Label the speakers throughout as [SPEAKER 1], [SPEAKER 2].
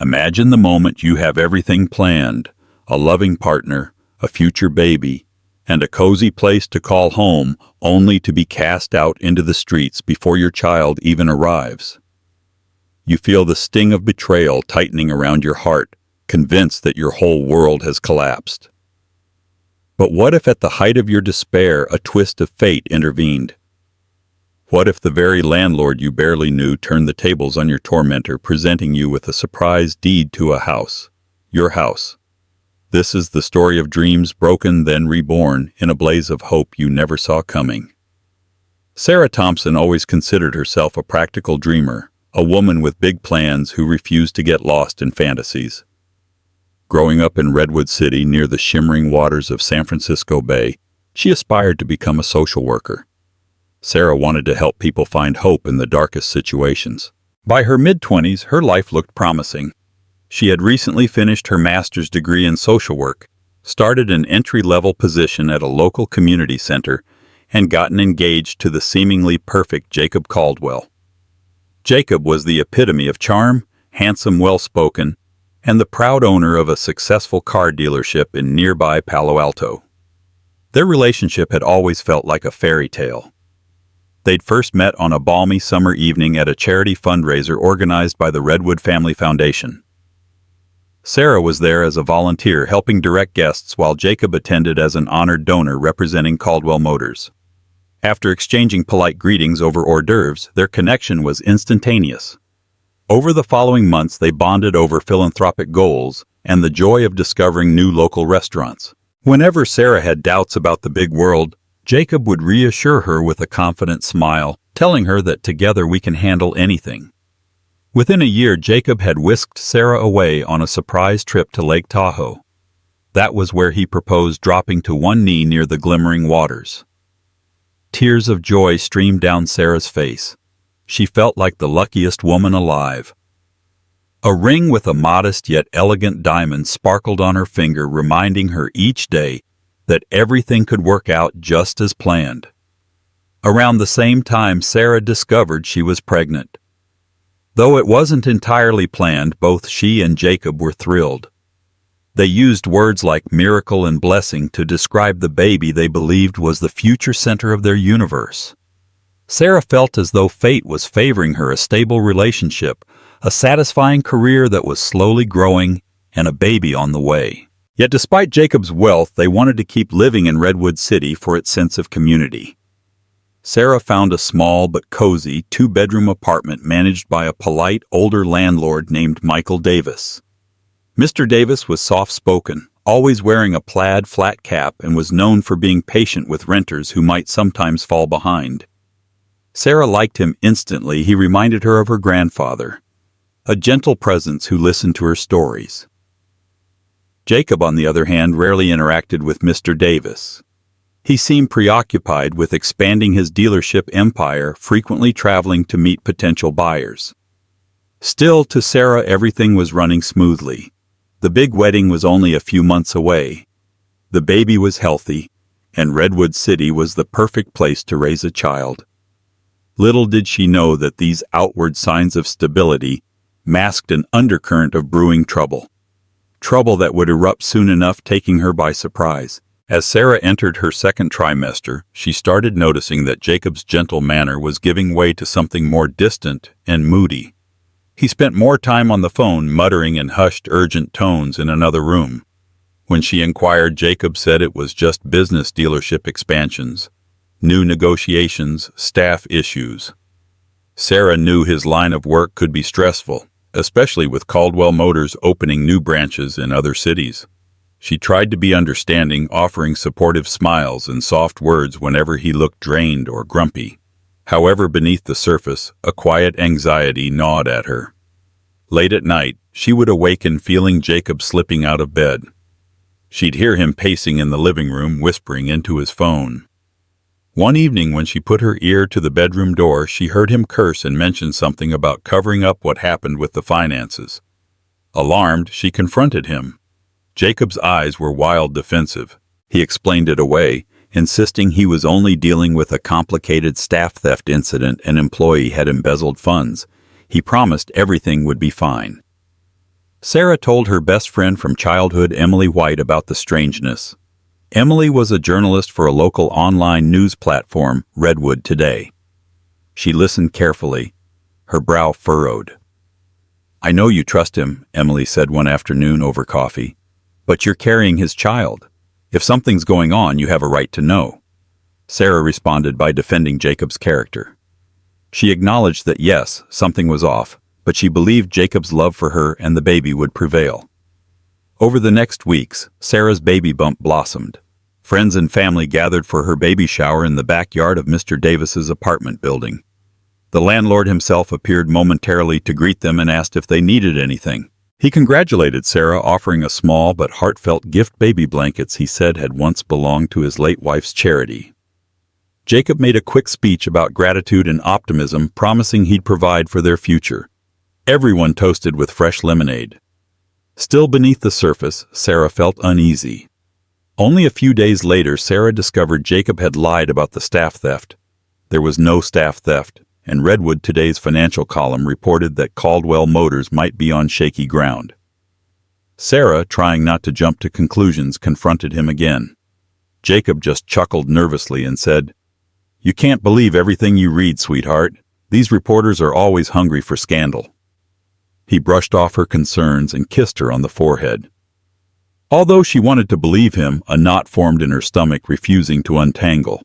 [SPEAKER 1] Imagine the moment you have everything planned, a loving partner, a future baby, and a cozy place to call home, only to be cast out into the streets before your child even arrives. You feel the sting of betrayal tightening around your heart, convinced that your whole world has collapsed. But what if at the height of your despair a twist of fate intervened? What if the very landlord you barely knew turned the tables on your tormentor, presenting you with a surprise deed to a house, your house? This is the story of dreams broken, then reborn, in a blaze of hope you never saw coming. Sarah Thompson always considered herself a practical dreamer, a woman with big plans who refused to get lost in fantasies. Growing up in Redwood City near the shimmering waters of San Francisco Bay, she aspired to become a social worker. Sarah wanted to help people find hope in the darkest situations. By her mid-20s, her life looked promising. She had recently finished her master's degree in social work, started an entry-level position at a local community center, and gotten engaged to the seemingly perfect Jacob Caldwell. Jacob was the epitome of charm, handsome, well-spoken, and the proud owner of a successful car dealership in nearby Palo Alto. Their relationship had always felt like a fairy tale. They'd first met on a balmy summer evening at a charity fundraiser organized by the Redwood Family Foundation. Sarah was there as a volunteer helping direct guests, while Jacob attended as an honored donor representing Caldwell Motors. After exchanging polite greetings over hors d'oeuvres, their connection was instantaneous. Over the following months, they bonded over philanthropic goals and the joy of discovering new local restaurants. Whenever Sarah had doubts about the big world, Jacob would reassure her with a confident smile, telling her that together we can handle anything. Within a year, Jacob had whisked Sarah away on a surprise trip to Lake Tahoe. That was where he proposed, dropping to one knee near the glimmering waters. Tears of joy streamed down Sarah's face. She felt like the luckiest woman alive. A ring with a modest yet elegant diamond sparkled on her finger, reminding her each day that everything could work out just as planned. Around the same time, Sarah discovered she was pregnant. Though it wasn't entirely planned, both she and Jacob were thrilled. They used words like miracle and blessing to describe the baby they believed was the future center of their universe. Sarah felt as though fate was favoring her: a stable relationship, a satisfying career that was slowly growing, and a baby on the way. Yet despite Jacob's wealth, they wanted to keep living in Redwood City for its sense of community. Sarah found a small but cozy two-bedroom apartment managed by a polite older landlord named Michael Davis. Mr. Davis was soft-spoken, always wearing a plaid flat cap, and was known for being patient with renters who might sometimes fall behind. Sarah liked him instantly. He reminded her of her grandfather, a gentle presence who listened to her stories. Jacob, on the other hand, rarely interacted with Mr. Davis. He seemed preoccupied with expanding his dealership empire, frequently traveling to meet potential buyers. Still, to Sarah, everything was running smoothly. The big wedding was only a few months away. The baby was healthy, and Redwood City was the perfect place to raise a child. Little did she know that these outward signs of stability masked an undercurrent of brewing trouble. Trouble that would erupt soon enough, taking her by surprise. As Sarah entered her second trimester, she started noticing that Jacob's gentle manner was giving way to something more distant and moody. He spent more time on the phone, muttering in hushed, urgent tones in another room. When she inquired, Jacob said it was just business dealership expansions, new negotiations, staff issues. Sarah knew his line of work could be stressful, especially with Caldwell Motors opening new branches in other cities. She tried to be understanding, offering supportive smiles and soft words whenever he looked drained or grumpy. However, beneath the surface, a quiet anxiety gnawed at her. Late at night, she would awaken feeling Jacob slipping out of bed. She'd hear him pacing in the living room, whispering into his phone. One evening, when she put her ear to the bedroom door, she heard him curse and mention something about covering up what happened with the finances. Alarmed, she confronted him. Jacob's eyes were wild, defensive. He explained it away, insisting he was only dealing with a complicated staff theft incident. An employee had embezzled funds. He promised everything would be fine. Sarah told her best friend from childhood, Emily White, about the strangeness. Emily was a journalist for a local online news platform, Redwood Today. She listened carefully, her brow furrowed. "I know you trust him," Emily said one afternoon over coffee, "but you're carrying his child. If something's going on, you have a right to know." Sarah responded by defending Jacob's character. She acknowledged that yes, something was off, but she believed Jacob's love for her and the baby would prevail. Over the next weeks, Sarah's baby bump blossomed. Friends and family gathered for her baby shower in the backyard of Mr. Davis's apartment building. The landlord himself appeared momentarily to greet them and asked if they needed anything. He congratulated Sarah, offering a small but heartfelt gift, baby blankets he said had once belonged to his late wife's charity. Jacob made a quick speech about gratitude and optimism, promising he'd provide for their future. Everyone toasted with fresh lemonade. Still beneath the surface, Sarah felt uneasy. Only a few days later, Sarah discovered Jacob had lied about the staff theft. There was no staff theft, and Redwood Today's financial column reported that Caldwell Motors might be on shaky ground. Sarah, trying not to jump to conclusions, confronted him again. Jacob just chuckled nervously and said, "You can't believe everything you read, sweetheart. These reporters are always hungry for scandal." He brushed off her concerns and kissed her on the forehead. Although she wanted to believe him, a knot formed in her stomach, refusing to untangle.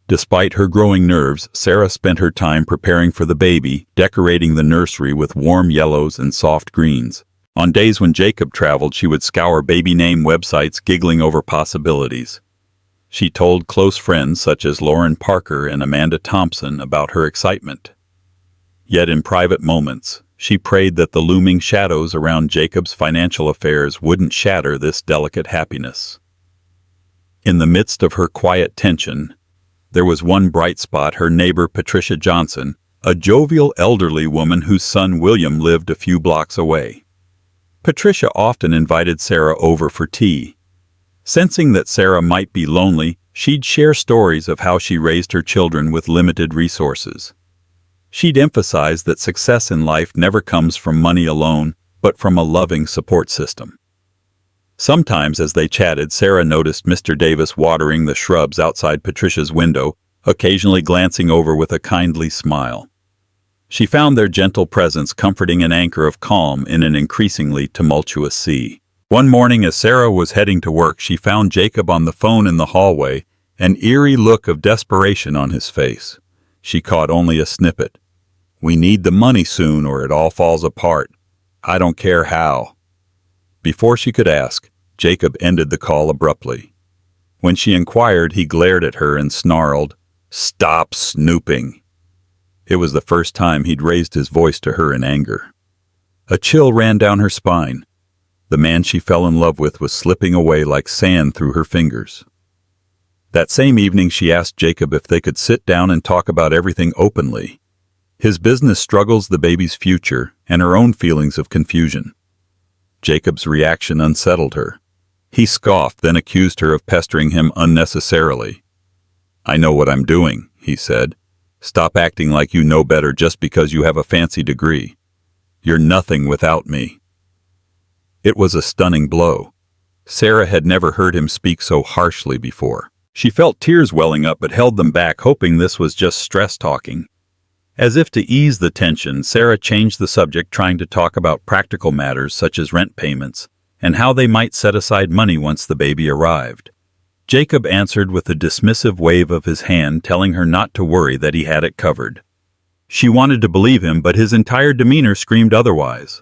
[SPEAKER 1] Despite her growing nerves, Sarah spent her time preparing for the baby, decorating the nursery with warm yellows and soft greens. On days when Jacob traveled, she would scour baby name websites, giggling over possibilities. She told close friends such as Lauren Parker and Amanda Thompson about her excitement. Yet in private moments, she prayed that the looming shadows around Jacob's financial affairs wouldn't shatter this delicate happiness. In the midst of her quiet tension, there was one bright spot: her neighbor Patricia Johnson, a jovial elderly woman whose son William lived a few blocks away. Patricia often invited Sarah over for tea. Sensing that Sarah might be lonely, she'd share stories of how she raised her children with limited resources. She'd emphasize that success in life never comes from money alone, but from a loving support system. Sometimes as they chatted, Sarah noticed Mr. Davis watering the shrubs outside Patricia's window, occasionally glancing over with a kindly smile. She found their gentle presence comforting, an anchor of calm in an increasingly tumultuous sea. One morning as Sarah was heading to work, she found Jacob on the phone in the hallway, an eerie look of desperation on his face. She caught only a snippet. "We need the money soon or it all falls apart. I don't care how." Before she could ask, Jacob ended the call abruptly. When she inquired, he glared at her and snarled, "Stop snooping." It was the first time he'd raised his voice to her in anger. A chill ran down her spine. The man she fell in love with was slipping away like sand through her fingers. That same evening, she asked Jacob if they could sit down and talk about everything openly. His business struggles, the baby's future, and her own feelings of confusion. Jacob's reaction unsettled her. He scoffed, then accused her of pestering him unnecessarily. "I know what I'm doing," he said. "Stop acting like you know better just because you have a fancy degree. You're nothing without me." It was a stunning blow. Sarah had never heard him speak so harshly before. She felt tears welling up but held them back, hoping this was just stress talking. As if to ease the tension, Sarah changed the subject, trying to talk about practical matters such as rent payments and how they might set aside money once the baby arrived. Jacob answered with a dismissive wave of his hand, telling her not to worry, that he had it covered. She wanted to believe him, but his entire demeanor screamed otherwise.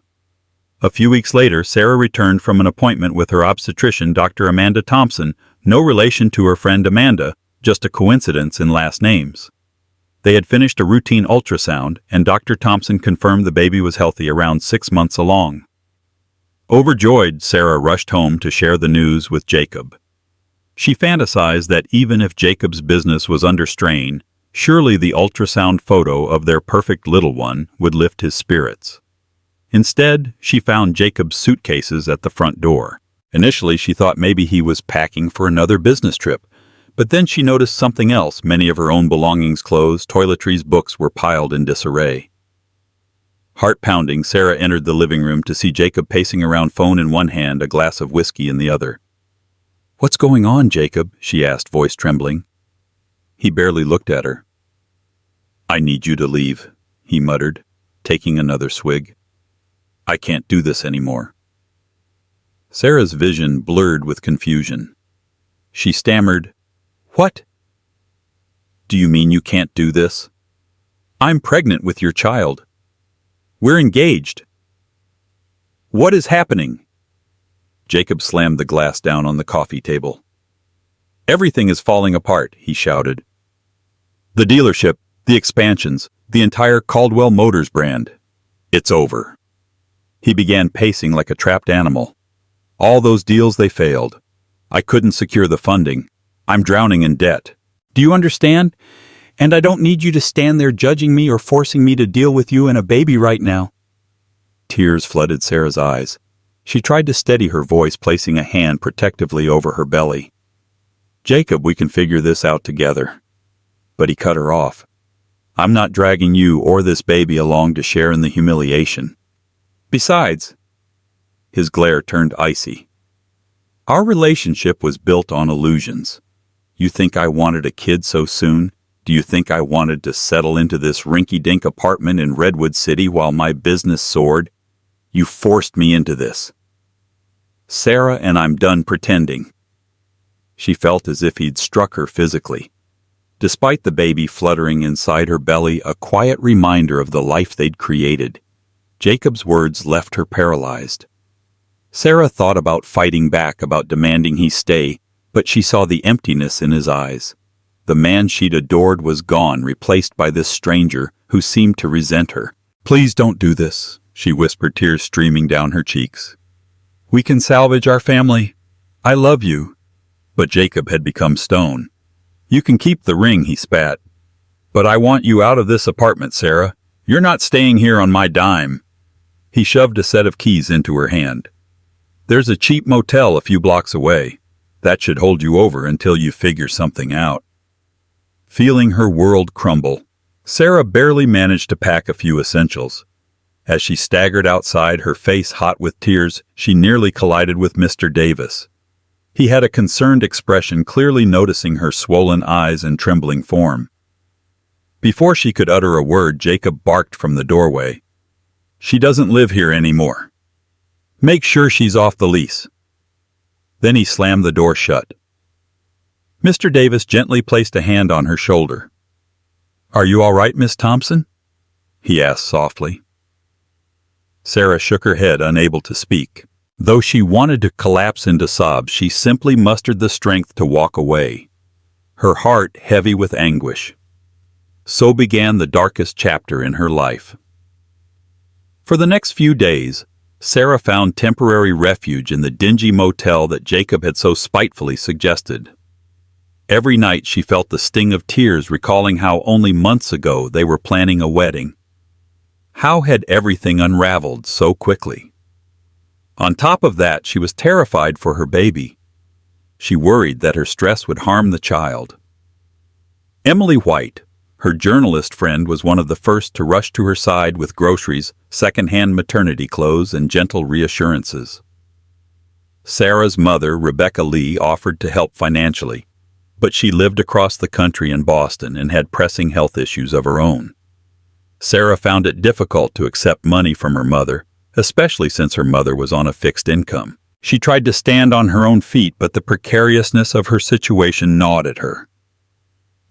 [SPEAKER 1] A few weeks later, Sarah returned from an appointment with her obstetrician, Dr. Amanda Thompson, no relation to her friend Amanda, just a coincidence in last names. They had finished a routine ultrasound, and Dr. Thompson confirmed the baby was healthy, around 6 months along. Overjoyed, Sarah rushed home to share the news with Jacob. She fantasized that even if Jacob's business was under strain, surely the ultrasound photo of their perfect little one would lift his spirits. Instead, she found Jacob's suitcases at the front door. Initially, she thought maybe he was packing for another business trip, but then she noticed something else. Many of her own belongings, clothes, toiletries, books were piled in disarray. Heart pounding, Sarah entered the living room to see Jacob pacing around, phone in one hand, a glass of whiskey in the other. "What's going on, Jacob?" she asked, voice trembling. He barely looked at her. "I need you to leave," he muttered, taking another swig. "I can't do this anymore." Sarah's vision blurred with confusion. She stammered, "What? Do you mean you can't do this? I'm pregnant with your child. We're engaged. What is happening?" Jacob slammed the glass down on the coffee table. "Everything is falling apart," he shouted. "The dealership, the expansions, the entire Caldwell Motors brand. It's over." He began pacing like a trapped animal. "All those deals, they failed. I couldn't secure the funding. I'm drowning in debt. Do you understand? And I don't need you to stand there judging me or forcing me to deal with you and a baby right now." Tears flooded Sarah's eyes. She tried to steady her voice, placing a hand protectively over her belly. "Jacob, we can figure this out together." But he cut her off. "I'm not dragging you or this baby along to share in the humiliation. Besides," his glare turned icy, "our relationship was built on illusions. You think I wanted a kid so soon? Do you think I wanted to settle into this rinky-dink apartment in Redwood City while my business soared? You forced me into this, Sarah, and I'm done pretending." She felt as if he'd struck her physically. Despite the baby fluttering inside her belly, a quiet reminder of the life they'd created, Jacob's words left her paralyzed. Sarah thought about fighting back, about demanding he stay, but she saw the emptiness in his eyes. The man she'd adored was gone, replaced by this stranger who seemed to resent her. "Please don't do this," she whispered, tears streaming down her cheeks. "We can salvage our family. I love you." But Jacob had become stone. "You can keep the ring," he spat. "But I want you out of this apartment, Sarah. You're not staying here on my dime." He shoved a set of keys into her hand. "There's a cheap motel a few blocks away. That should hold you over until you figure something out." Feeling her world crumble, Sarah barely managed to pack a few essentials. As she staggered outside, her face hot with tears, she nearly collided with Mr. Davis. He had a concerned expression, clearly noticing her swollen eyes and trembling form. Before she could utter a word, Jacob barked from the doorway. "She doesn't live here anymore. Make sure she's off the lease." Then he slammed the door shut. Mr. Davis gently placed a hand on her shoulder. "Are you all right, Miss Thompson?" he asked softly. Sarah shook her head, unable to speak. Though she wanted to collapse into sobs, she simply mustered the strength to walk away, her heart heavy with anguish. So began the darkest chapter in her life. For the next few days, Sarah found temporary refuge in the dingy motel that Jacob had so spitefully suggested. Every night she felt the sting of tears, recalling how only months ago they were planning a wedding. How had everything unraveled so quickly? On top of that, she was terrified for her baby. She worried that her stress would harm the child. Emily White, her journalist friend, was one of the first to rush to her side with groceries, second-hand maternity clothes, and gentle reassurances. Sarah's mother, Rebecca Lee, offered to help financially, but she lived across the country in Boston and had pressing health issues of her own. Sarah found it difficult to accept money from her mother, especially since her mother was on a fixed income. She tried to stand on her own feet, but the precariousness of her situation gnawed at her.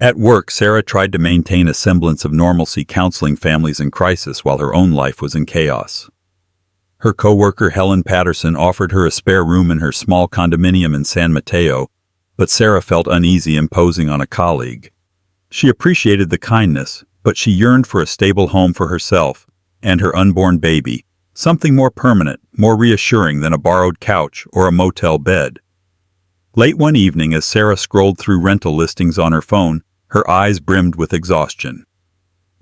[SPEAKER 1] At work, Sarah tried to maintain a semblance of normalcy, counseling families in crisis while her own life was in chaos. Her coworker Helen Patterson offered her a spare room in her small condominium in San Mateo, but Sarah felt uneasy imposing on a colleague. She appreciated the kindness, but she yearned for a stable home for herself and her unborn baby, something more permanent, more reassuring than a borrowed couch or a motel bed. Late one evening, as Sarah scrolled through rental listings on her phone, her eyes brimmed with exhaustion.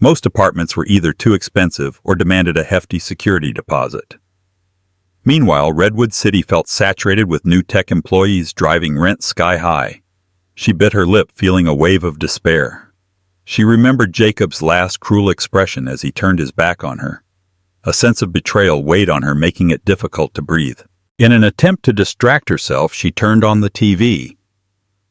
[SPEAKER 1] Most apartments were either too expensive or demanded a hefty security deposit. Meanwhile, Redwood City felt saturated with new tech employees driving rent sky high. She bit her lip, feeling a wave of despair. She remembered Jacob's last cruel expression as he turned his back on her. A sense of betrayal weighed on her, making it difficult to breathe. In an attempt to distract herself, she turned on the TV.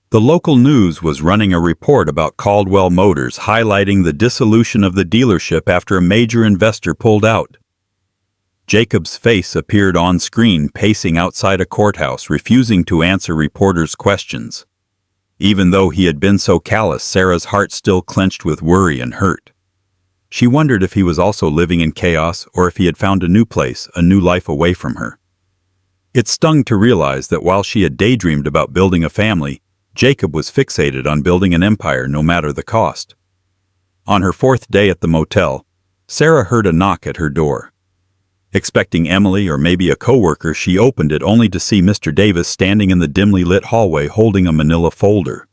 [SPEAKER 1] The local news was running a report about Caldwell Motors, highlighting the dissolution of the dealership after a major investor pulled out. Jacob's face appeared on screen, pacing outside a courthouse, refusing to answer reporters' questions. Even though he had been so callous, Sarah's heart still clenched with worry and hurt. She wondered if he was also living in chaos, or if he had found a new place, a new life away from her. It stung to realize that while she had daydreamed about building a family, Jacob was fixated on building an empire no matter the cost. On her fourth day at the motel, Sarah heard a knock at her door. Expecting Emily or maybe a coworker, she opened it only to see Mr. Davis standing in the dimly lit hallway holding a manila folder.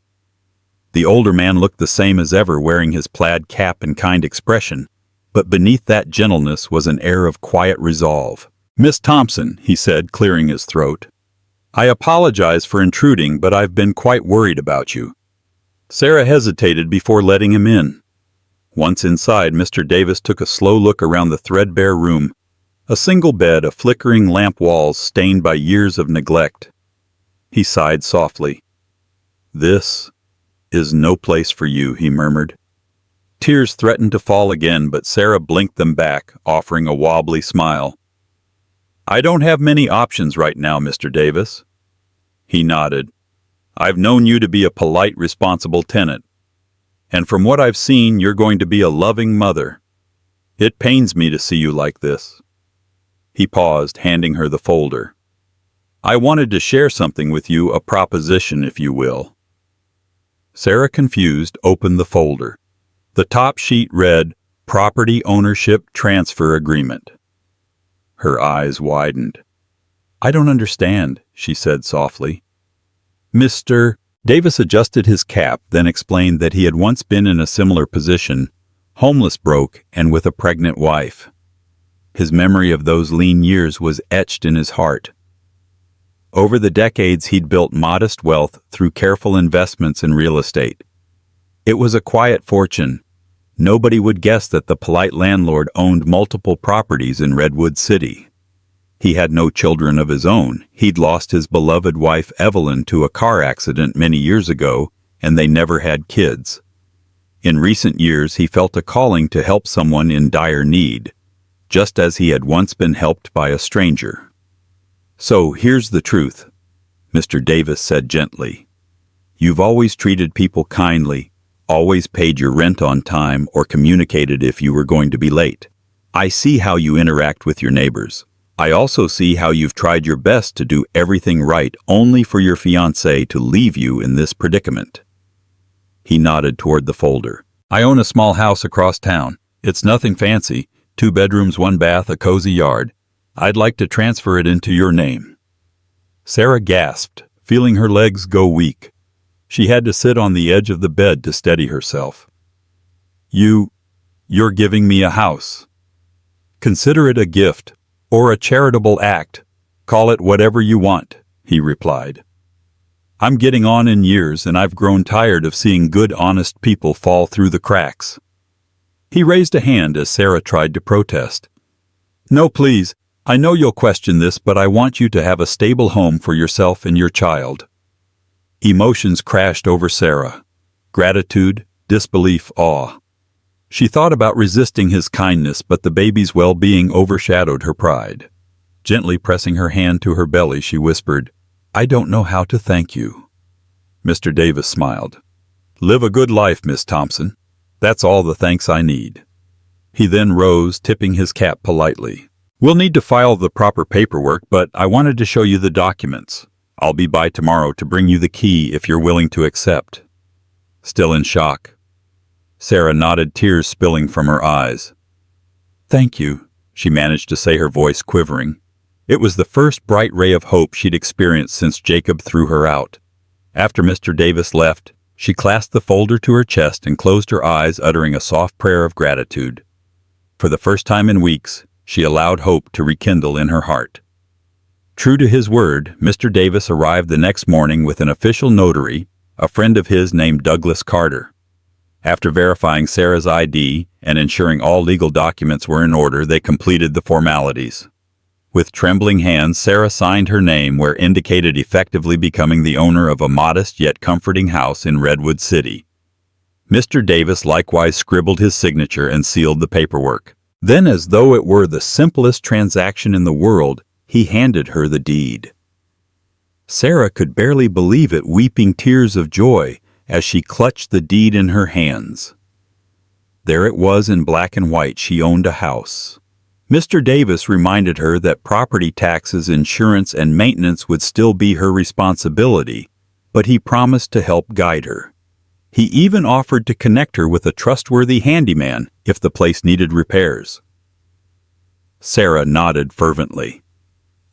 [SPEAKER 1] The older man looked the same as ever, wearing his plaid cap and kind expression, but beneath that gentleness was an air of quiet resolve. "Miss Thompson," he said, clearing his throat. "I apologize for intruding, but I've been quite worried about you." Sarah hesitated before letting him in. Once inside, Mr. Davis took a slow look around the threadbare room. A single bed, a flickering lamp, walls stained by years of neglect. He sighed softly. "This is no place for you," he murmured. Tears threatened to fall again, but Sarah blinked them back, offering a wobbly smile. "I don't have many options right now, Mr. Davis." He nodded. "I've known you to be a polite, responsible tenant. And from what I've seen, you're going to be a loving mother. It pains me to see you like this." He paused, handing her the folder. "I wanted to share something with you, a proposition, if you will." Sarah, confused, opened the folder. The top sheet read, "Property Ownership Transfer Agreement." Her eyes widened. "I don't understand," she said softly. "Mr. Davis adjusted his cap, then explained that he had once been in a similar position, homeless, broke, and with a pregnant wife. His memory of those lean years was etched in his heart. Over the decades, he'd built modest wealth through careful investments in real estate. It was a quiet fortune. Nobody would guess that the polite landlord owned multiple properties in Redwood City. He had no children of his own. He'd lost his beloved wife Evelyn to a car accident many years ago, and they never had kids. In recent years, he felt a calling to help someone in dire need, just as he had once been helped by a stranger. "So here's the truth," Mr. Davis said gently. "You've always treated people kindly, always paid your rent on time, or communicated if you were going to be late. I see how you interact with your neighbors. I also see how you've tried your best to do everything right, only for your fiancé to leave you in this predicament." He nodded toward the folder. "I own a small house across town. It's nothing fancy. 2 bedrooms, 1 bath, a cozy yard. I'd like to transfer it into your name." Sarah gasped, feeling her legs go weak. She had to sit on the edge of the bed to steady herself. You're giving me a house. Consider it a gift, or a charitable act. Call it whatever you want," he replied. "I'm getting on in years, and I've grown tired of seeing good, honest people fall through the cracks." He raised a hand as Sarah tried to protest. "No, please. I know you'll question this, but I want you to have a stable home for yourself and your child." Emotions crashed over Sarah. Gratitude, disbelief, awe. She thought about resisting his kindness, but the baby's well-being overshadowed her pride. Gently pressing her hand to her belly, she whispered, "I don't know how to thank you." Mr. Davis smiled. "Live a good life, Miss Thompson. That's all the thanks I need." He then rose, tipping his cap politely. "We'll need to file the proper paperwork, but I wanted to show you the documents. I'll be by tomorrow to bring you the key if you're willing to accept." Still in shock, Sarah nodded, tears spilling from her eyes. "Thank you," she managed to say, her voice quivering. It was the first bright ray of hope she'd experienced since Jacob threw her out. After Mr. Davis left, she clasped the folder to her chest and closed her eyes, uttering a soft prayer of gratitude. For the first time in weeks, she allowed hope to rekindle in her heart. True to his word, Mr. Davis arrived the next morning with an official notary, a friend of his named Douglas Carter. After verifying Sarah's ID and ensuring all legal documents were in order, they completed the formalities. With trembling hands, Sarah signed her name where indicated, effectively becoming the owner of a modest yet comforting house in Redwood City. Mr. Davis likewise scribbled his signature and sealed the paperwork. Then, as though it were the simplest transaction in the world, he handed her the deed. Sarah could barely believe it, weeping tears of joy as she clutched the deed in her hands. There it was in black and white. She owned a house. Mr. Davis reminded her that property taxes, insurance, and maintenance would still be her responsibility, but he promised to help guide her. He even offered to connect her with a trustworthy handyman if the place needed repairs. Sarah nodded fervently.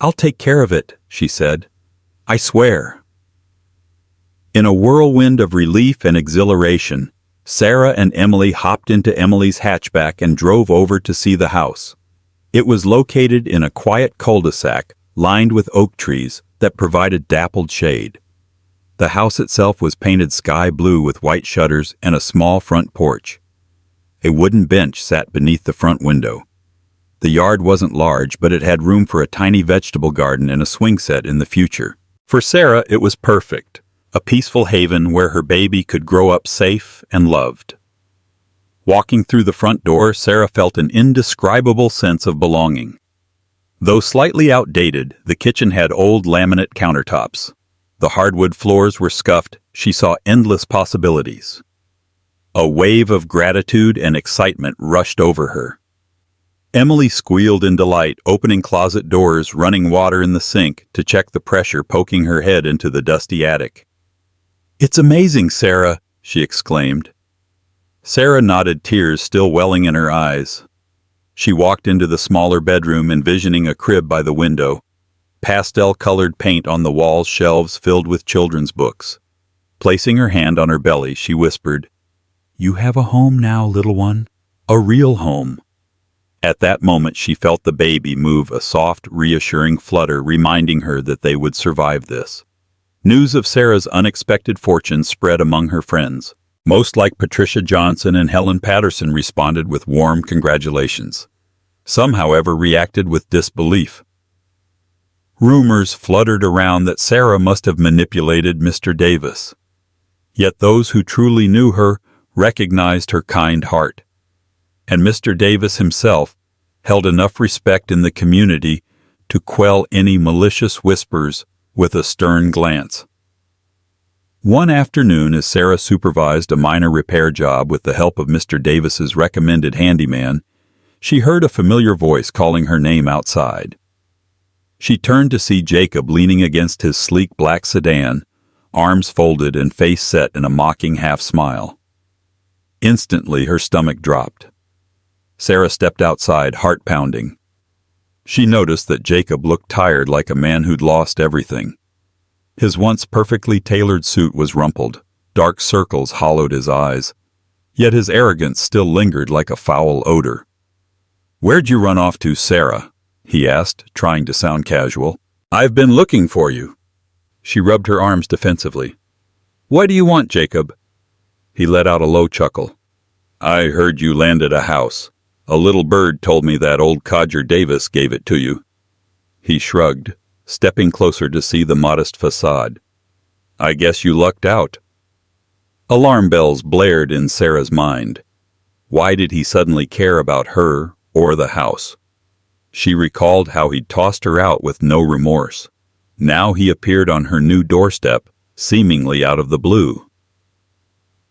[SPEAKER 1] "I'll take care of it," she said. "I swear." In a whirlwind of relief and exhilaration, Sarah and Emily hopped into Emily's hatchback and drove over to see the house. It was located in a quiet cul-de-sac lined with oak trees that provided dappled shade. The house itself was painted sky blue with white shutters and a small front porch. A wooden bench sat beneath the front window. The yard wasn't large, but it had room for a tiny vegetable garden and a swing set in the future. For Sarah, it was perfect. A peaceful haven where her baby could grow up safe and loved. Walking through the front door, Sarah felt an indescribable sense of belonging. Though slightly outdated, the kitchen had old laminate countertops. The hardwood floors were scuffed. She saw endless possibilities. A wave of gratitude and excitement rushed over her. Emily squealed in delight, opening closet doors, running water in the sink to check the pressure, poking her head into the dusty attic. "It's amazing, Sarah," she exclaimed. Sarah nodded, tears still welling in her eyes. She walked into the smaller bedroom, envisioning a crib by the window, pastel-colored paint on the walls, shelves filled with children's books. Placing her hand on her belly, she whispered, "You have a home now, little one, a real home." At that moment, she felt the baby move, a soft, reassuring flutter, reminding her that they would survive this. News of Sarah's unexpected fortune spread among her friends. Most, like Patricia Johnson and Helen Patterson, responded with warm congratulations. Some, however, reacted with disbelief. Rumors fluttered around that Sarah must have manipulated Mr. Davis. Yet those who truly knew her recognized her kind heart. And Mr. Davis himself held enough respect in the community to quell any malicious whispers with a stern glance. One afternoon, as Sarah supervised a minor repair job with the help of Mr. Davis's recommended handyman, she heard a familiar voice calling her name outside. She turned to see Jacob leaning against his sleek black sedan, arms folded and face set in a mocking half-smile. Instantly, her stomach dropped. Sarah stepped outside, heart pounding. She noticed that Jacob looked tired, like a man who'd lost everything. His once perfectly tailored suit was rumpled, dark circles hollowed his eyes, yet his arrogance still lingered like a foul odor. "Where'd you run off to, Sarah?" he asked, trying to sound casual. "I've been looking for you." She rubbed her arms defensively. "What do you want, Jacob?" He let out a low chuckle. "I heard you landed a house. A little bird told me that old codger Davis gave it to you." He shrugged, stepping closer to see the modest facade. "I guess you lucked out." Alarm bells blared in Sarah's mind. Why did he suddenly care about her or the house? She recalled how he'd tossed her out with no remorse. Now he appeared on her new doorstep, seemingly out of the blue.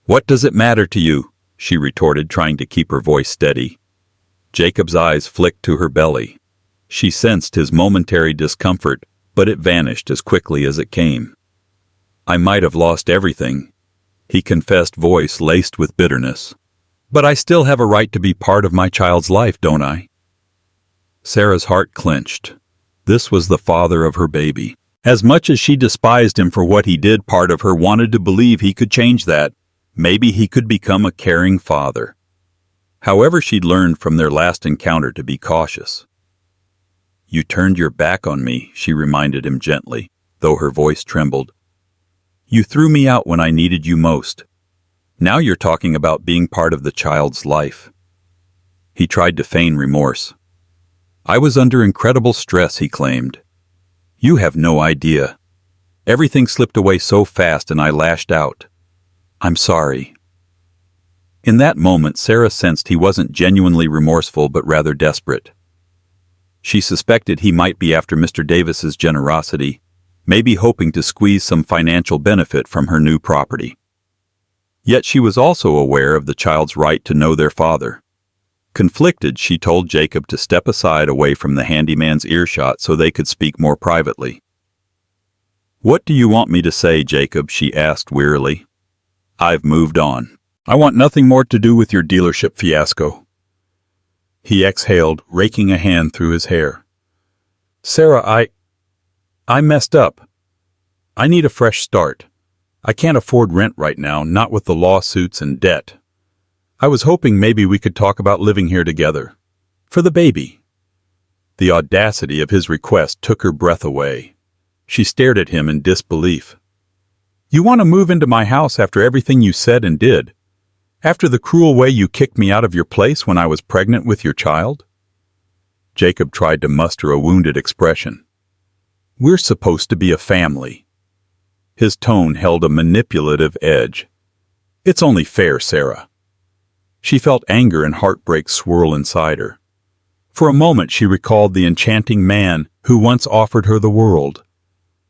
[SPEAKER 1] "What does it matter to you?" she retorted, trying to keep her voice steady. Jacob's eyes flicked to her belly. She sensed his momentary discomfort, but it vanished as quickly as it came. "I might have lost everything," he confessed, voice laced with bitterness. "But I still have a right to be part of my child's life, don't I?" Sarah's heart clenched. This was the father of her baby. As much as she despised him for what he did, part of her wanted to believe he could change that. Maybe he could become a caring father. However, she'd learned from their last encounter to be cautious. "You turned your back on me," she reminded him gently, though her voice trembled. "You threw me out when I needed you most." Now you're talking about being part of the child's life. He tried to feign remorse. I was under incredible stress, he claimed. You have no idea. Everything slipped away so fast and I lashed out. I'm sorry. In that moment, Sarah sensed he wasn't genuinely remorseful but rather desperate. She suspected he might be after Mr. Davis's generosity, maybe hoping to squeeze some financial benefit from her new property. Yet she was also aware of the child's right to know their father. Conflicted, she told Jacob to step aside away from the handyman's earshot so they could speak more privately. What do you want me to say, Jacob? She asked wearily. I've moved on. I want nothing more to do with your dealership fiasco. He exhaled, raking a hand through his hair. Sarah, I messed up. I need a fresh start. I can't afford rent right now, not with the lawsuits and debt. I was hoping maybe we could talk about living here together. For the baby. The audacity of his request took her breath away. She stared at him in disbelief. You want to move into my house after everything you said and did? After the cruel way you kicked me out of your place when I was pregnant with your child? Jacob tried to muster a wounded expression. We're supposed to be a family. His tone held a manipulative edge. It's only fair, Sarah. She felt anger and heartbreak swirl inside her. For a moment she recalled the enchanting man who once offered her the world.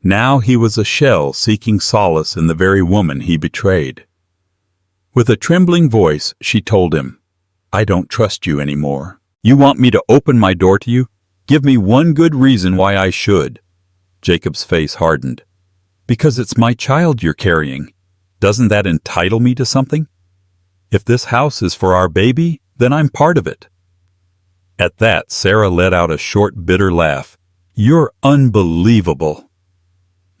[SPEAKER 1] Now he was a shell seeking solace in the very woman he betrayed. With a trembling voice, she told him, I don't trust you anymore. You want me to open my door to you? Give me one good reason why I should. Jacob's face hardened. Because it's my child you're carrying. Doesn't that entitle me to something? If this house is for our baby, then I'm part of it. At that, Sarah let out a short, bitter laugh. You're unbelievable.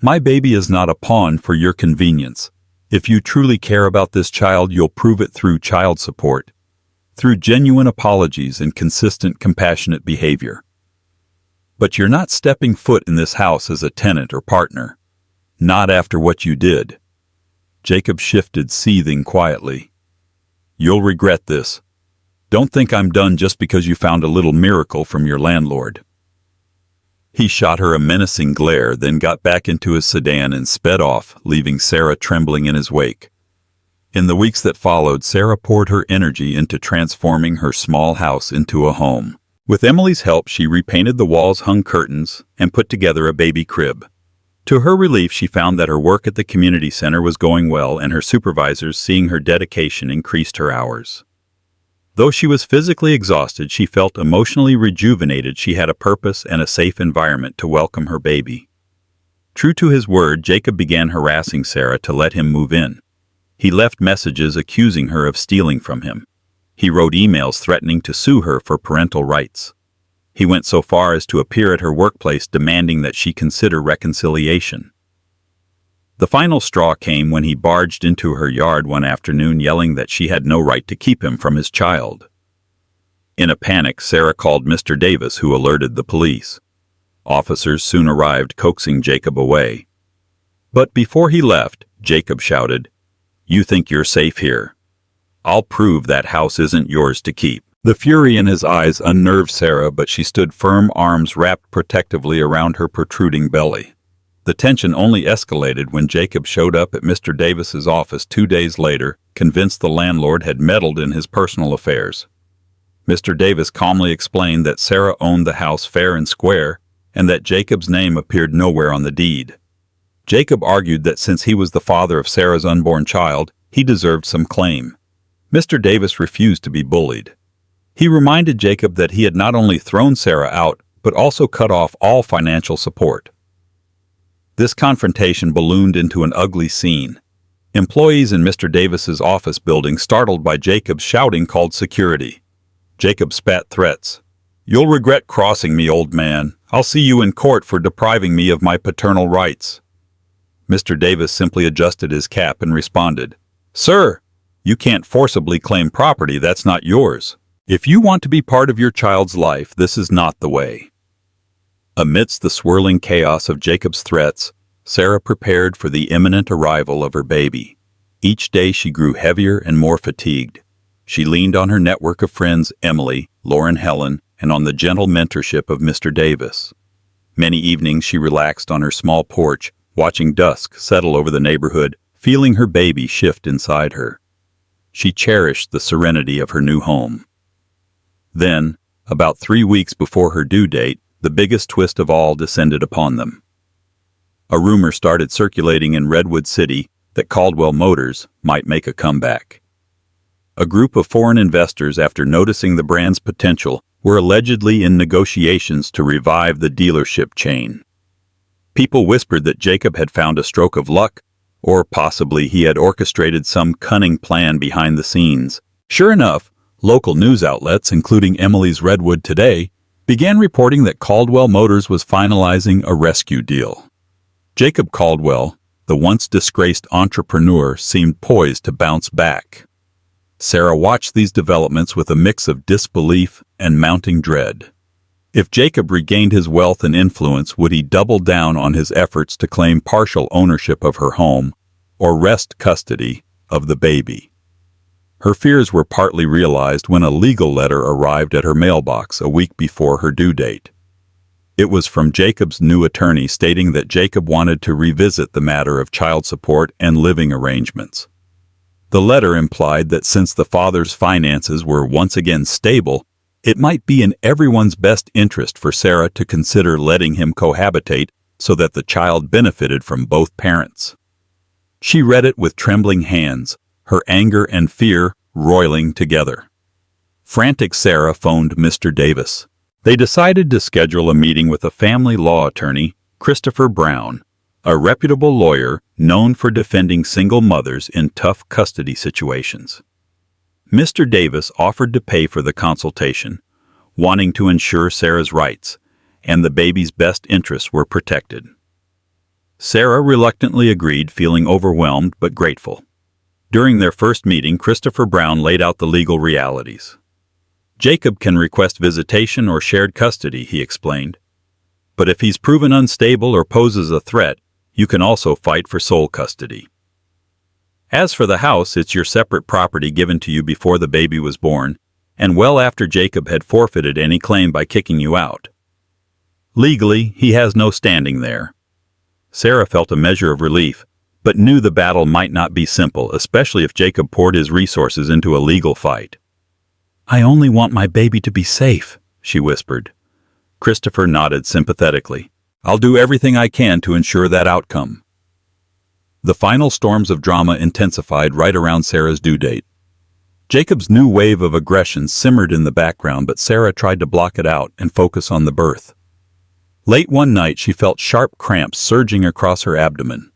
[SPEAKER 1] My baby is not a pawn for your convenience. If you truly care about this child, you'll prove it through child support, through genuine apologies and consistent, compassionate behavior. But you're not stepping foot in this house as a tenant or partner. Not after what you did. Jacob shifted, seething quietly. You'll regret this. Don't think I'm done just because you found a little miracle from your landlord. He shot her a menacing glare, then got back into his sedan and sped off, leaving Sarah trembling in his wake. In the weeks that followed, Sarah poured her energy into transforming her small house into a home. With Emily's help, she repainted the walls, hung curtains, and put together a baby crib. To her relief, she found that her work at the community center was going well, and her supervisors, seeing her dedication, increased her hours. Though she was physically exhausted, she felt emotionally rejuvenated. She had a purpose and a safe environment to welcome her baby. True to his word, Jacob began harassing Sarah to let him move in. He left messages accusing her of stealing from him. He wrote emails threatening to sue her for parental rights. He went so far as to appear at her workplace demanding that she consider reconciliation. The final straw came when he barged into her yard one afternoon yelling that she had no right to keep him from his child. In a panic, Sarah called Mr. Davis, who alerted the police. Officers soon arrived, coaxing Jacob away. But before he left, Jacob shouted, "You think you're safe here? I'll prove that house isn't yours to keep." The fury in his eyes unnerved Sarah, but she stood firm, arms wrapped protectively around her protruding belly. The tension only escalated when Jacob showed up at Mr. Davis's office 2 days later, convinced the landlord had meddled in his personal affairs. Mr. Davis calmly explained that Sarah owned the house fair and square, and that Jacob's name appeared nowhere on the deed. Jacob argued that since he was the father of Sarah's unborn child, he deserved some claim. Mr. Davis refused to be bullied. He reminded Jacob that he had not only thrown Sarah out, but also cut off all financial support. This confrontation ballooned into an ugly scene. Employees in Mr. Davis's office building, startled by Jacob's shouting, called security. Jacob spat threats. "You'll regret crossing me, old man. I'll see you in court for depriving me of my paternal rights." Mr. Davis simply adjusted his cap and responded, "Sir, you can't forcibly claim property that's not yours. If you want to be part of your child's life, this is not the way." Amidst the swirling chaos of Jacob's threats, Sarah prepared for the imminent arrival of her baby. Each day she grew heavier and more fatigued. She leaned on her network of friends, Emily, Lauren, Helen, and on the gentle mentorship of Mr. Davis. Many evenings she relaxed on her small porch, watching dusk settle over the neighborhood, feeling her baby shift inside her. She cherished the serenity of her new home. Then, about 3 weeks before her due date, the biggest twist of all descended upon them. A rumor started circulating in Redwood City that Caldwell Motors might make a comeback. A group of foreign investors, after noticing the brand's potential, were allegedly in negotiations to revive the dealership chain. People whispered that Jacob had found a stroke of luck, or possibly he had orchestrated some cunning plan behind the scenes. Sure enough, local news outlets, including Emily's Redwood Today, began reporting that Caldwell Motors was finalizing a rescue deal. Jacob Caldwell, the once disgraced entrepreneur, seemed poised to bounce back. Sarah watched these developments with a mix of disbelief and mounting dread. If Jacob regained his wealth and influence, would he double down on his efforts to claim partial ownership of her home or wrest custody of the baby? Her fears were partly realized when a legal letter arrived at her mailbox a week before her due date. It was from Jacob's new attorney, stating that Jacob wanted to revisit the matter of child support and living arrangements. The letter implied that since the father's finances were once again stable, it might be in everyone's best interest for Sarah to consider letting him cohabitate so that the child benefited from both parents. She read it with trembling hands, her anger and fear roiling together. Frantic Sarah phoned Mr. Davis. They decided to schedule a meeting with a family law attorney, Christopher Brown, a reputable lawyer known for defending single mothers in tough custody situations. Mr. Davis offered to pay for the consultation, wanting to ensure Sarah's rights and the baby's best interests were protected. Sarah reluctantly agreed, feeling overwhelmed but grateful. During their first meeting, Christopher Brown laid out the legal realities. Jacob can request visitation or shared custody, he explained. But if he's proven unstable or poses a threat, you can also fight for sole custody. As for the house, it's your separate property given to you before the baby was born, and well after Jacob had forfeited any claim by kicking you out. Legally, he has no standing there. Sarah felt a measure of relief, but knew the battle might not be simple, especially if Jacob poured his resources into a legal fight. "I only want my baby to be safe," she whispered. Christopher nodded sympathetically. "I'll do everything I can to ensure that outcome." The final storms of drama intensified right around Sarah's due date. Jacob's new wave of aggression simmered in the background, but Sarah tried to block it out and focus on the birth. Late one night, she felt sharp cramps surging across her abdomen.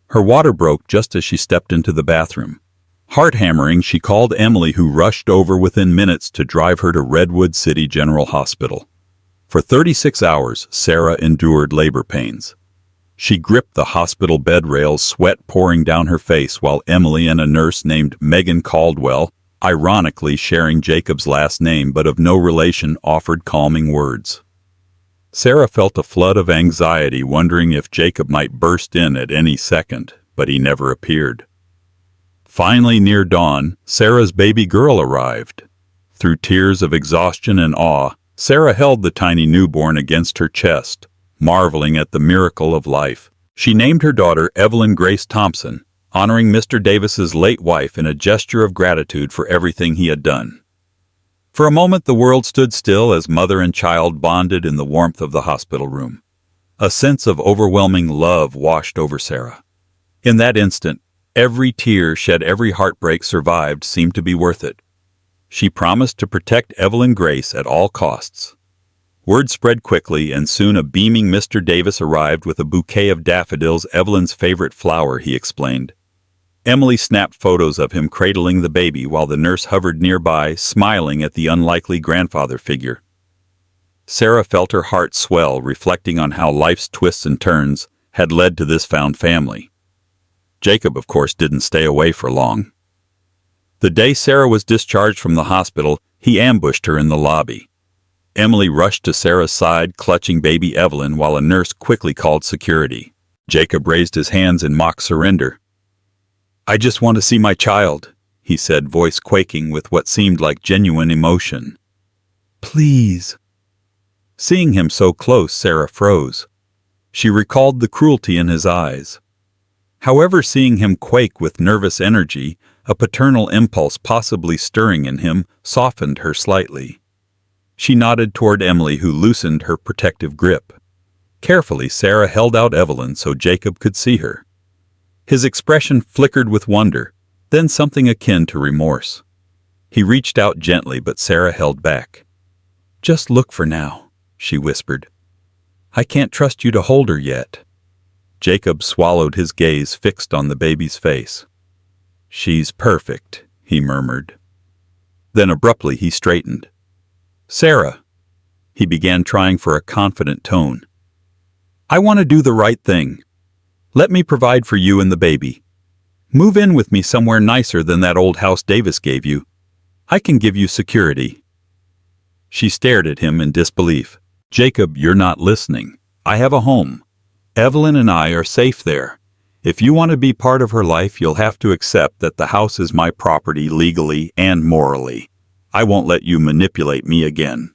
[SPEAKER 1] Her water broke just as she stepped into the bathroom. Heart-hammering, she called Emily, who rushed over within minutes to drive her to Redwood City General Hospital. For 36 hours, Sarah endured labor pains. She gripped the hospital bed rails, sweat pouring down her face, while Emily and a nurse named Megan Caldwell, ironically sharing Jacob's last name but of no relation, offered calming words. Sarah felt a flood of anxiety, wondering if Jacob might burst in at any second, but he never appeared. Finally, near dawn, Sarah's baby girl arrived. Through tears of exhaustion and awe, Sarah held the tiny newborn against her chest, marveling at the miracle of life. She named her daughter Evelyn Grace Thompson, honoring Mr. Davis's late wife in a gesture of gratitude for everything he had done. For a moment, the world stood still as mother and child bonded in the warmth of the hospital room. A sense of overwhelming love washed over Sarah. In that instant, every tear shed, every heartbreak survived seemed to be worth it. She promised to protect Evelyn Grace at all costs. Word spread quickly, and soon a beaming Mr. Davis arrived with a bouquet of daffodils, Evelyn's favorite flower, he explained. Emily snapped photos of him cradling the baby while the nurse hovered nearby, smiling at the unlikely grandfather figure. Sarah felt her heart swell, reflecting on how life's twists and turns had led to this found family. Jacob, of course, didn't stay away for long. The day Sarah was discharged from the hospital, he ambushed her in the lobby. Emily rushed to Sarah's side, clutching baby Evelyn, while a nurse quickly called security. Jacob raised his hands in mock surrender. I just want to see my child, he said, voice quaking with what seemed like genuine emotion. Please. Seeing him so close, Sarah froze. She recalled the cruelty in his eyes. However, seeing him quake with nervous energy, a paternal impulse possibly stirring in him, softened her slightly. She nodded toward Emily, who loosened her protective grip. Carefully, Sarah held out Evelyn so Jacob could see her. His expression flickered with wonder, then something akin to remorse. He reached out gently, but Sarah held back. Just look for now, she whispered. I can't trust you to hold her yet. Jacob swallowed, his gaze fixed on the baby's face. She's perfect, he murmured. Then abruptly he straightened. Sarah, he began, trying for a confident tone. I want to do the right thing. Let me provide for you and the baby. Move in with me somewhere nicer than that old house Davis gave you. I can give you security. She stared at him in disbelief. Jacob, you're not listening. I have a home. Evelyn and I are safe there. If you want to be part of her life, you'll have to accept that the house is my property legally and morally. I won't let you manipulate me again.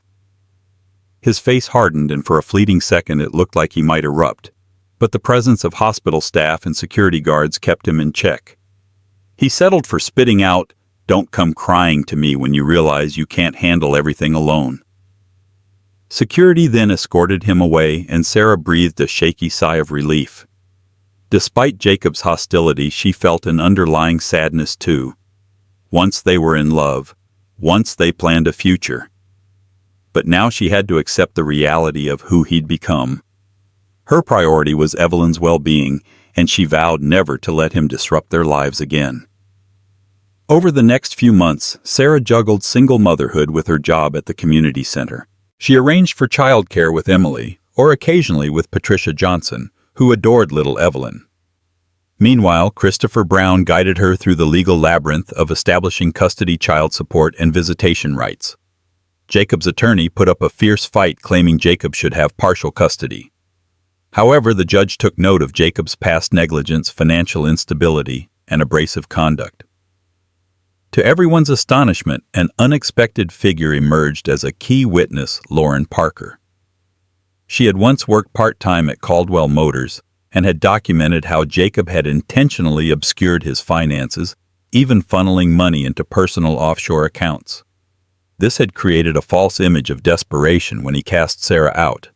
[SPEAKER 1] His face hardened, and for a fleeting second it looked like he might erupt, but the presence of hospital staff and security guards kept him in check. He settled for spitting out, "Don't come crying to me when you realize you can't handle everything alone." Security then escorted him away, and Sarah breathed a shaky sigh of relief. Despite Jacob's hostility, she felt an underlying sadness too. Once they were in love, once they planned a future. But now she had to accept the reality of who he'd become. Her priority was Evelyn's well-being, and she vowed never to let him disrupt their lives again. Over the next few months, Sarah juggled single motherhood with her job at the community center. She arranged for childcare with Emily, or occasionally with Patricia Johnson, who adored little Evelyn. Meanwhile, Christopher Brown guided her through the legal labyrinth of establishing custody, child support, and visitation rights. Jacob's attorney put up a fierce fight, claiming Jacob should have partial custody. However, the judge took note of Jacob's past negligence, financial instability, and abrasive conduct. To everyone's astonishment, an unexpected figure emerged as a key witness, Lauren Parker. She had once worked part-time at Caldwell Motors and had documented how Jacob had intentionally obscured his finances, even funneling money into personal offshore accounts. This had created a false image of desperation when he cast Sarah out.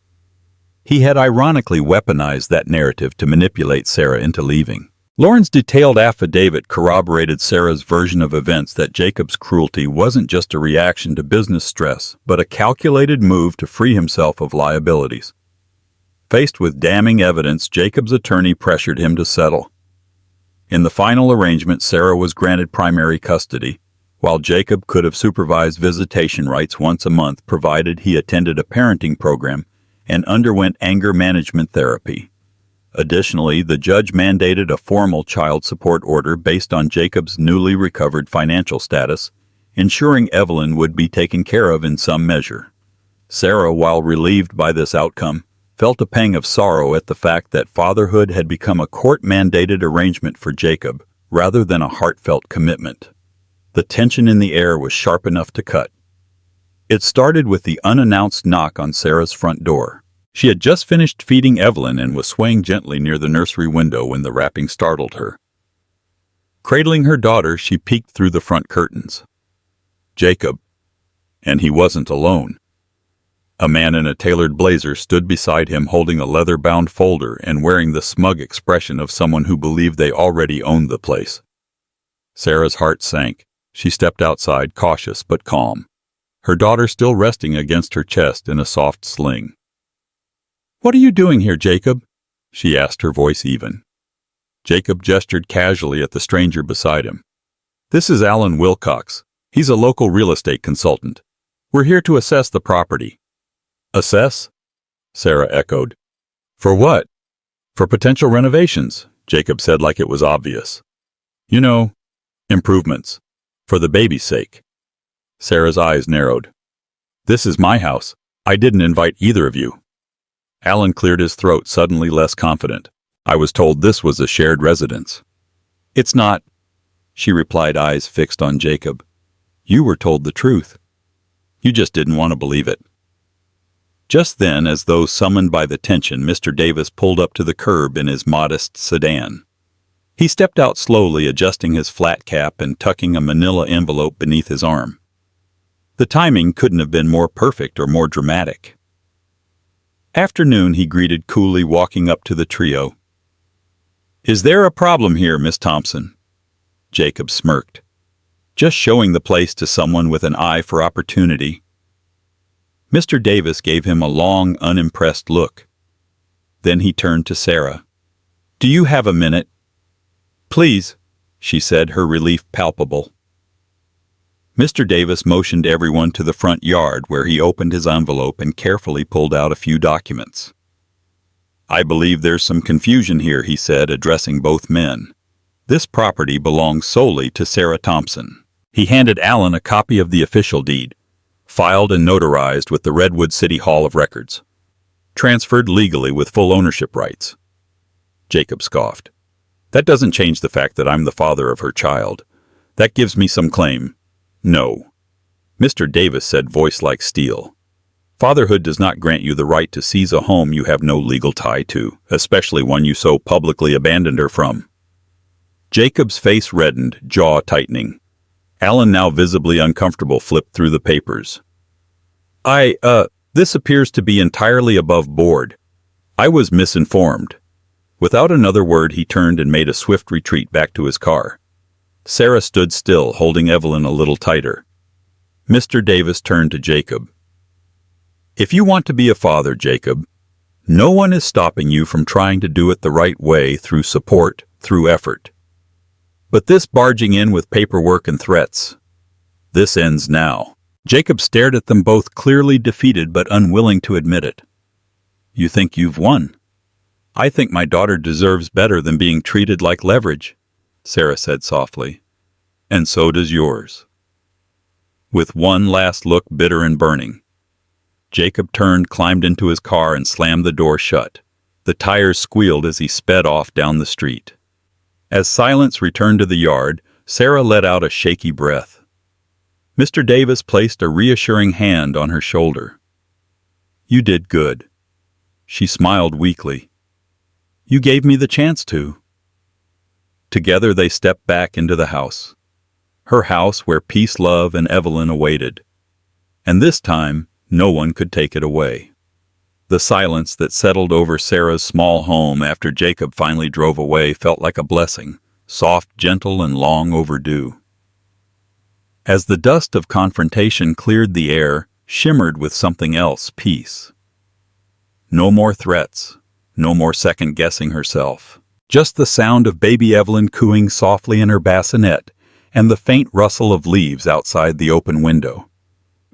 [SPEAKER 1] He had ironically weaponized that narrative to manipulate Sarah into leaving. Lauren's detailed affidavit corroborated Sarah's version of events, that Jacob's cruelty wasn't just a reaction to business stress, but a calculated move to free himself of liabilities. Faced with damning evidence, Jacob's attorney pressured him to settle. In the final arrangement, Sarah was granted primary custody, while Jacob could have supervised visitation rights once a month provided he attended a parenting program and underwent anger management therapy. Additionally, the judge mandated a formal child support order based on Jacob's newly recovered financial status, ensuring Evelyn would be taken care of in some measure. Sarah, while relieved by this outcome, felt a pang of sorrow at the fact that fatherhood had become a court-mandated arrangement for Jacob rather than a heartfelt commitment. The tension in the air was sharp enough to cut. It started with the unannounced knock on Sarah's front door. She had just finished feeding Evelyn and was swaying gently near the nursery window when the rapping startled her. Cradling her daughter, she peeked through the front curtains. Jacob. And he wasn't alone. A man in a tailored blazer stood beside him, holding a leather-bound folder and wearing the smug expression of someone who believed they already owned the place. Sarah's heart sank. She stepped outside, cautious but calm, her daughter still resting against her chest in a soft sling. "What are you doing here, Jacob?" she asked, her voice even. Jacob gestured casually at the stranger beside him. "This is Alan Wilcox. He's a local real estate consultant. We're here to assess the property." "Assess?" Sarah echoed. "For what?" "For potential renovations," Jacob said like it was obvious. "You know, improvements. For the baby's sake." Sarah's eyes narrowed. "This is my house. I didn't invite either of you." Alan cleared his throat, suddenly less confident. "I was told this was a shared residence." "It's not," she replied, eyes fixed on Jacob. "You were told the truth. You just didn't want to believe it." Just then, as though summoned by the tension, Mr. Davis pulled up to the curb in his modest sedan. He stepped out slowly, adjusting his flat cap and tucking a manila envelope beneath his arm. The timing couldn't have been more perfect or more dramatic. "Afternoon," he greeted coolly, walking up to the trio. "Is there a problem here, Miss Thompson?" Jacob smirked. "Just showing the place to someone with an eye for opportunity." Mr. Davis gave him a long, unimpressed look. Then he turned to Sarah. "Do you have a minute?" "Please," she said, her relief palpable. Mr. Davis motioned everyone to the front yard, where he opened his envelope and carefully pulled out a few documents. "I believe there's some confusion here," he said, addressing both men. "This property belongs solely to Sarah Thompson." He handed Alan a copy of the official deed, filed and notarized with the Redwood City Hall of Records. "Transferred legally with full ownership rights." Jacob scoffed. "That doesn't change the fact that I'm the father of her child. That gives me some claim." "No," Mr. Davis said, voice like steel. "Fatherhood does not grant you the right to seize a home you have no legal tie to, especially one you so publicly abandoned her from." Jacob's face reddened, jaw tightening. Alan, now visibly uncomfortable, flipped through the papers. This appears to be entirely above board. I was misinformed." Without another word, he turned and made a swift retreat back to his car. Sarah stood still, holding Evelyn a little tighter. Mr. Davis turned to Jacob. "If you want to be a father, Jacob, no one is stopping you from trying to do it the right way, through support, through effort. But this barging in with paperwork and threats, this ends now." Jacob stared at them both, clearly defeated but unwilling to admit it. "You think you've won?" "I think my daughter deserves better than being treated like leverage," Sarah said softly. "And so does yours." With one last look, bitter and burning, Jacob turned, climbed into his car, and slammed the door shut. The tires squealed as he sped off down the street. As silence returned to the yard, Sarah let out a shaky breath. Mr. Davis placed a reassuring hand on her shoulder. "You did good." She smiled weakly. "You gave me the chance to." Together they stepped back into the house. Her house, where peace, love, and Evelyn awaited. And this time, no one could take it away. The silence that settled over Sarah's small home after Jacob finally drove away felt like a blessing, soft, gentle, and long overdue. As the dust of confrontation cleared the air, shimmered with something else, peace. No more threats, no more second-guessing herself. Just the sound of baby Evelyn cooing softly in her bassinet, and the faint rustle of leaves outside the open window.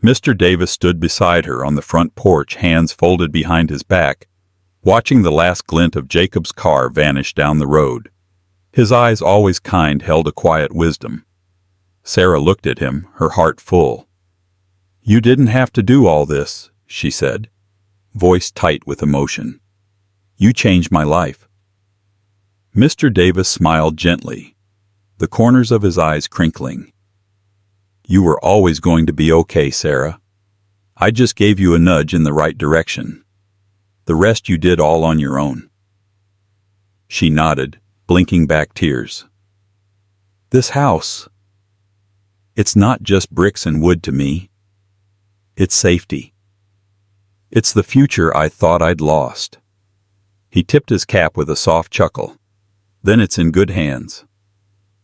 [SPEAKER 1] Mr. Davis stood beside her on the front porch, hands folded behind his back, watching the last glint of Jacob's car vanish down the road. His eyes, always kind, held a quiet wisdom. Sarah looked at him, her heart full. "You didn't have to do all this," she said, voice tight with emotion. "You changed my life." Mr. Davis smiled gently, the corners of his eyes crinkling. "You were always going to be okay, Sarah. I just gave you a nudge in the right direction. The rest you did all on your own." She nodded, blinking back tears. "This house, it's not just bricks and wood to me. It's safety. It's the future I thought I'd lost." He tipped his cap with a soft chuckle. "Then it's in good hands."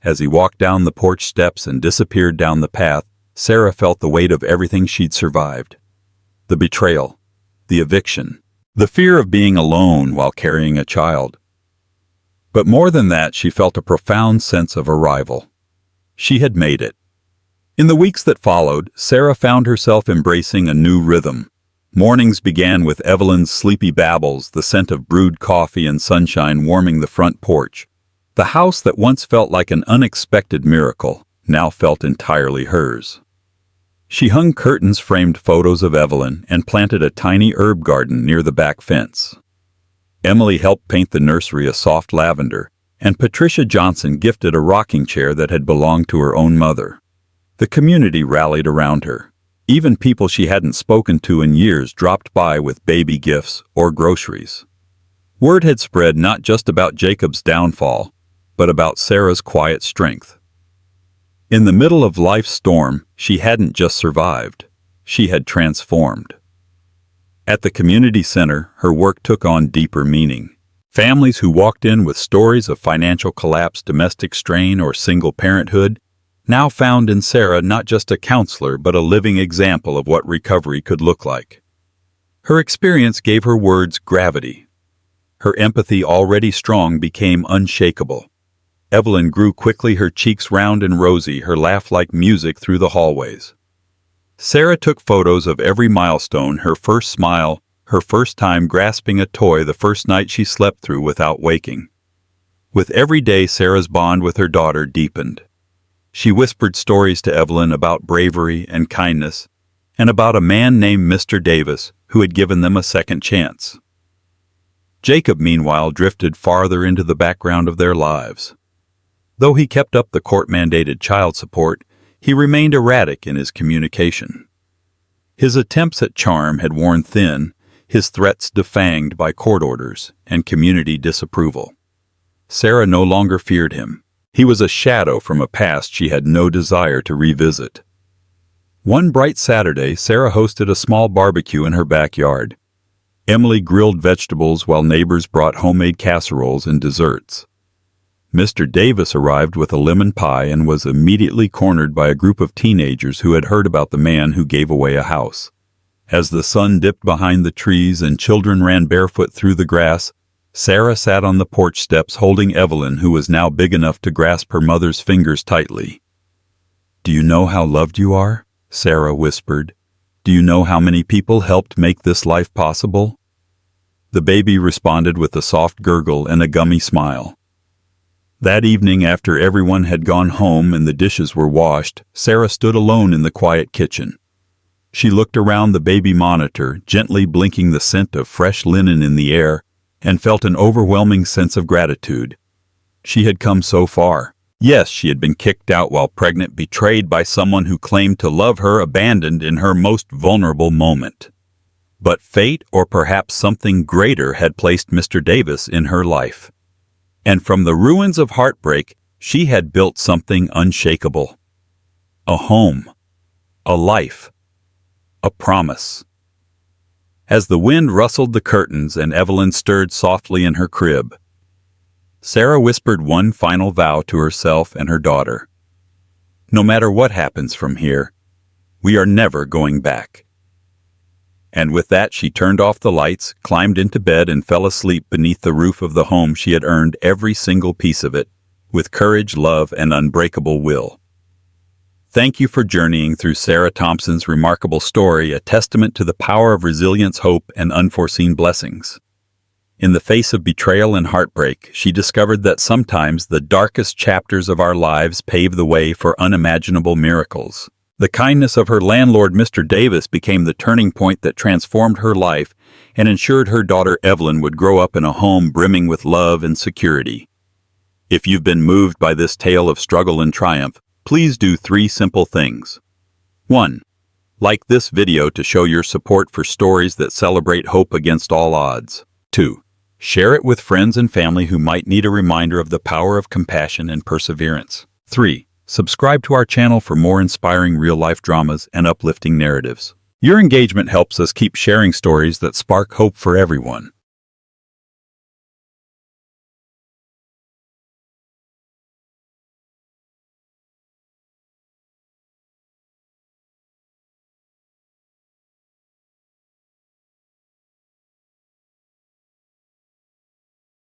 [SPEAKER 1] As he walked down the porch steps and disappeared down the path, Sarah felt the weight of everything she'd survived. The betrayal, the eviction, the fear of being alone while carrying a child. But more than that, she felt a profound sense of arrival. She had made it. In the weeks that followed, Sarah found herself embracing a new rhythm. Mornings began with Evelyn's sleepy babbles, the scent of brewed coffee and sunshine warming the front porch. The house that once felt like an unexpected miracle now felt entirely hers. She hung curtains, framed photos of Evelyn, and planted a tiny herb garden near the back fence. Emily helped paint the nursery a soft lavender, and Patricia Johnson gifted a rocking chair that had belonged to her own mother. The community rallied around her. Even people she hadn't spoken to in years dropped by with baby gifts or groceries. Word had spread not just about Jacob's downfall, but about Sarah's quiet strength. In the middle of life's storm, she hadn't just survived. She had transformed. At the community center, her work took on deeper meaning. Families who walked in with stories of financial collapse, domestic strain, or single parenthood now found in Sarah not just a counselor but a living example of what recovery could look like. Her experience gave her words gravity. Her empathy, already strong, became unshakable. Evelyn grew quickly, her cheeks round and rosy, her laugh like music through the hallways. Sarah took photos of every milestone, her first smile, her first time grasping a toy, the first night she slept through without waking. With every day, Sarah's bond with her daughter deepened. She whispered stories to Evelyn about bravery and kindness, and about a man named Mr. Davis who had given them a second chance. Jacob, meanwhile, drifted farther into the background of their lives. Though he kept up the court-mandated child support, he remained erratic in his communication. His attempts at charm had worn thin, his threats defanged by court orders and community disapproval. Sarah no longer feared him. He was a shadow from a past she had no desire to revisit. One bright Saturday, Sarah hosted a small barbecue in her backyard. Emily grilled vegetables while neighbors brought homemade casseroles and desserts. Mr. Davis arrived with a lemon pie and was immediately cornered by a group of teenagers who had heard about the man who gave away a house. As the sun dipped behind the trees and children ran barefoot through the grass, Sarah sat on the porch steps holding Evelyn, who was now big enough to grasp her mother's fingers tightly. "Do you know how loved you are?" Sarah whispered. "Do you know how many people helped make this life possible?" The baby responded with a soft gurgle and a gummy smile. That evening, after everyone had gone home and the dishes were washed, Sarah stood alone in the quiet kitchen. She looked around the baby monitor, gently blinking the scent of fresh linen in the air, and felt an overwhelming sense of gratitude. She had come so far. Yes, she had been kicked out while pregnant, betrayed by someone who claimed to love her, abandoned in her most vulnerable moment. But fate, or perhaps something greater, had placed Mr. Davis in her life. And from the ruins of heartbreak, she had built something unshakable. A home. A life. A promise. As the wind rustled the curtains and Evelyn stirred softly in her crib, Sarah whispered one final vow to herself and her daughter. "No matter what happens from here, we are never going back." And with that, she turned off the lights, climbed into bed, and fell asleep beneath the roof of the home she had earned every single piece of it, with courage, love, and unbreakable will. Thank you for journeying through Sarah Thompson's remarkable story, a testament to the power of resilience, hope, and unforeseen blessings. In the face of betrayal and heartbreak, she discovered that sometimes the darkest chapters of our lives pave the way for unimaginable miracles. The kindness of her landlord, Mr. Davis, became the turning point that transformed her life and ensured her daughter Evelyn would grow up in a home brimming with love and security. If you've been moved by this tale of struggle and triumph, please do 3 simple things. 1. Like this video to show your support for stories that celebrate hope against all odds. 2. Share it with friends and family who might need a reminder of the power of compassion and perseverance. 3. Subscribe to our channel for more inspiring real-life dramas and uplifting narratives. Your engagement helps us keep sharing stories that spark hope for everyone.